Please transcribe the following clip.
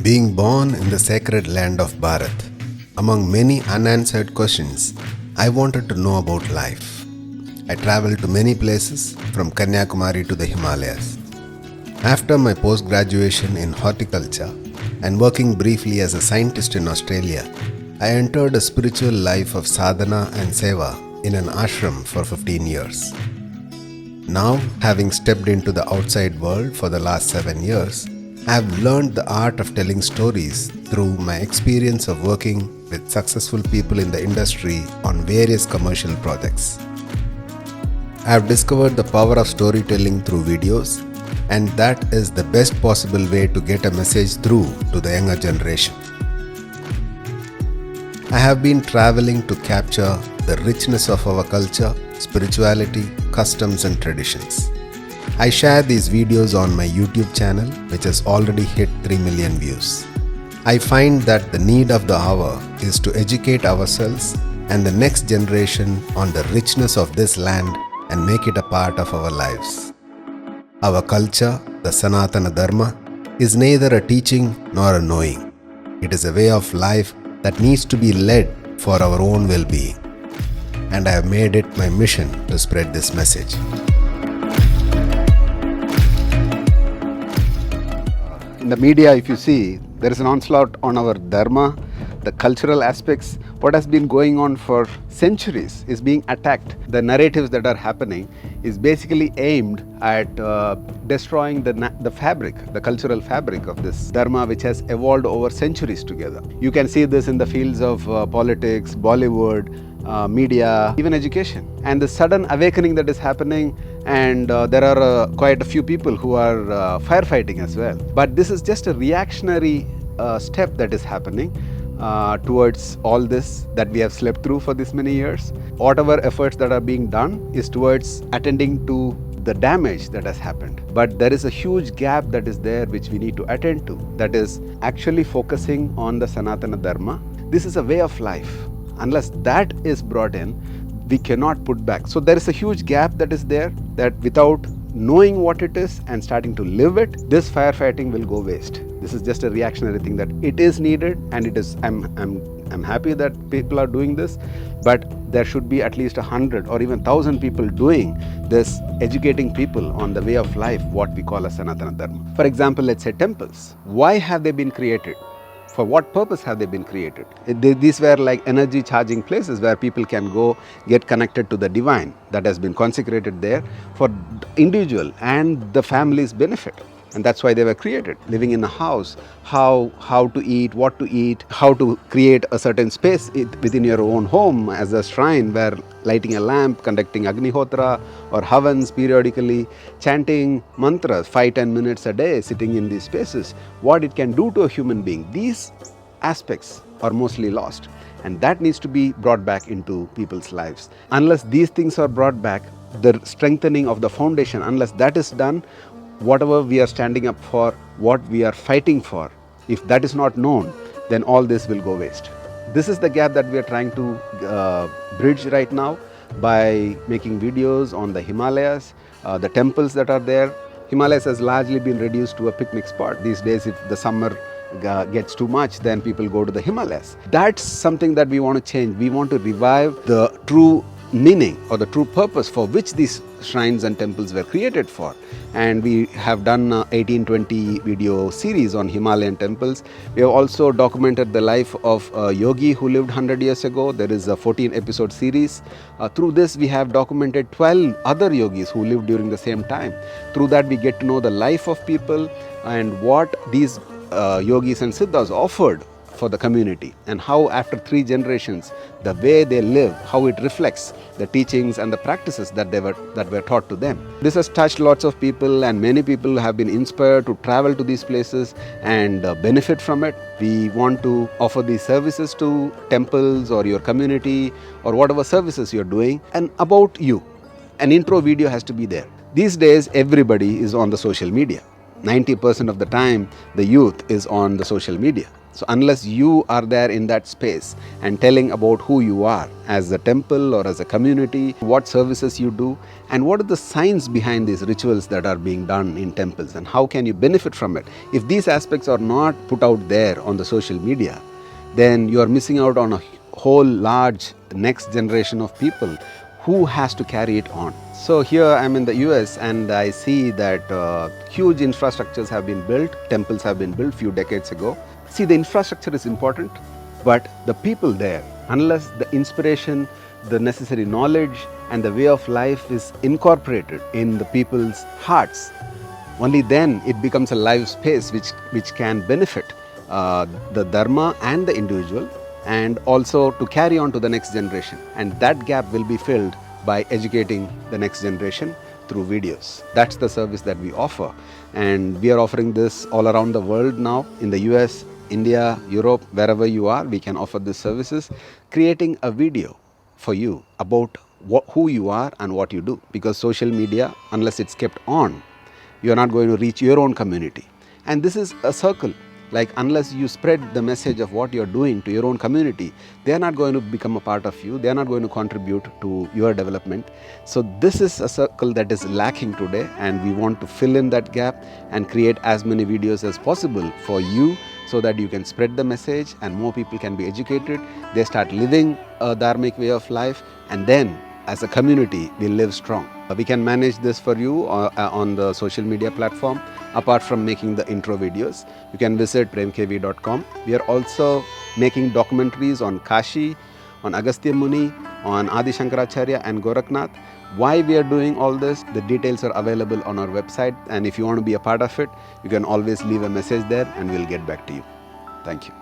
Being born in the sacred land of Bharat, among many unanswered questions, I wanted to know about life. I traveled to many places from Kanyakumari to the Himalayas. After my post-graduation in horticulture and working briefly as a scientist in Australia, I entered a spiritual life of sadhana and seva in an ashram for 15 years. Now, having stepped into the outside world for the last 7 years, I have learned the art of telling stories through my experience of working with successful people in the industry on various commercial projects. I have discovered the power of storytelling through videos, and that is the best possible way to get a message through to the younger generation. I have been traveling to capture the richness of our culture, spirituality, customs and traditions. I share these videos on my YouTube channel, which has already hit 3 million views. I find that the need of the hour is to educate ourselves and the next generation on the richness of this land and make it a part of our lives. Our culture, the Sanatana Dharma, is neither a teaching nor a knowing. It is a way of life that needs to be led for our own well-being. And I have made it my mission to spread this message. In the media, if you see, there is an onslaught on our dharma, the cultural aspects. What has been going on for centuries is being attacked. The narratives that are happening is basically aimed at destroying the fabric, the cultural fabric of this dharma, which has evolved over centuries together. You can see this in the fields of politics, Bollywood, media, even education. And the sudden awakening that is happening, and there are quite a few people who are firefighting as well. But this is just a reactionary step that is happening towards all this that we have slept through for this many years. Whatever efforts that are being done is towards attending to the damage that has happened. But there is a huge gap that is there which we need to attend to. That is actually focusing on the Sanatana Dharma. This is a way of life. Unless that is brought in, we cannot put back. So there is a huge gap that is there, that without knowing what it is and starting to live it, this firefighting will go waste. This is just a reactionary thing that it is needed, and it is. I'm happy that people are doing this, but there should be at least 100 or even 1,000 people doing this, educating people on the way of life, what we call as Sanatana Dharma. For example, let's say temples. Why have they been created? For what purpose have they been created? These were like energy charging places where people can go get connected to the divine that has been consecrated there for individual and the family's benefit. And that's why they were created. Living in a house, how to eat, what to eat, how to create a certain space within your own home as a shrine where lighting a lamp, conducting Agnihotra or Havans periodically, chanting mantras 5-10 minutes a day, sitting in these spaces, what it can do to a human being. These aspects are mostly lost, and that needs to be brought back into people's lives. Unless these things are brought back, the strengthening of the foundation, unless that is done, whatever we are standing up for, what we are fighting for, if that is not known, then all this will go waste. This is the gap that we are trying to bridge right now by making videos on the Himalayas, the temples that are there. Himalayas has largely been reduced to a picnic spot. These days, if the summer gets too much, then people go to the Himalayas. That's something that we want to change. We want to revive the true meaning or the true purpose for which these shrines and temples were created for. And we have done 18-20 video series on Himalayan temples. We have also documented the life of a yogi who lived 100 years ago. There is a 14 episode series. Through this we have documented 12 other yogis who lived during the same time. Through that we get to know the life of people and what these yogis and siddhas offered for the community, and how after 3 generations the way they live, how it reflects the teachings and the practices that were taught to them. This has touched lots of people, and many people have been inspired to travel to these places and benefit from it. We want to offer these services to temples or your community or whatever services you're doing. And about you, an intro video has to be there. These days everybody is on the social media. 90% of the time the youth is on the social media. So unless you are there in that space and telling about who you are as a temple or as a community, what services you do, and what are the science behind these rituals that are being done in temples, and how can you benefit from it, if these aspects are not put out there on the social media, then you are missing out on a whole large next generation of people who has to carry it on. So here I'm in the US and I see that huge infrastructures have been built, temples have been built few decades ago. See, the infrastructure is important, but the people there, unless the inspiration, the necessary knowledge and the way of life is incorporated in the people's hearts, only then it becomes a live space which can benefit the Dharma and the individual, and also to carry on to the next generation. And that gap will be filled by educating the next generation through videos. That's the service that we offer. And we are offering this all around the world now, in the US, India, Europe, wherever you are, we can offer these services, creating a video for you about who you are and what you do. Because social media, unless it's kept on, you are not going to reach your own community. And this is a circle. Like, unless you spread the message of what you're doing to your own community, they are not going to become a part of you. They are not going to contribute to your development. So this is a circle that is lacking today, and we want to fill in that gap and create as many videos as possible for you, so that you can spread the message and more people can be educated. They start living a dharmic way of life, and then as a community we live strong. We can manage this for you on the social media platform. Apart from making the intro videos, you can visit PremKV.com. We are also making documentaries on Kashi, on Agastya Muni, on Adi Shankaracharya and Gorakhnath. Why we are doing all this, the details are available on our website, and if you want to be a part of it, you can always leave a message there and we'll get back to you. Thank you.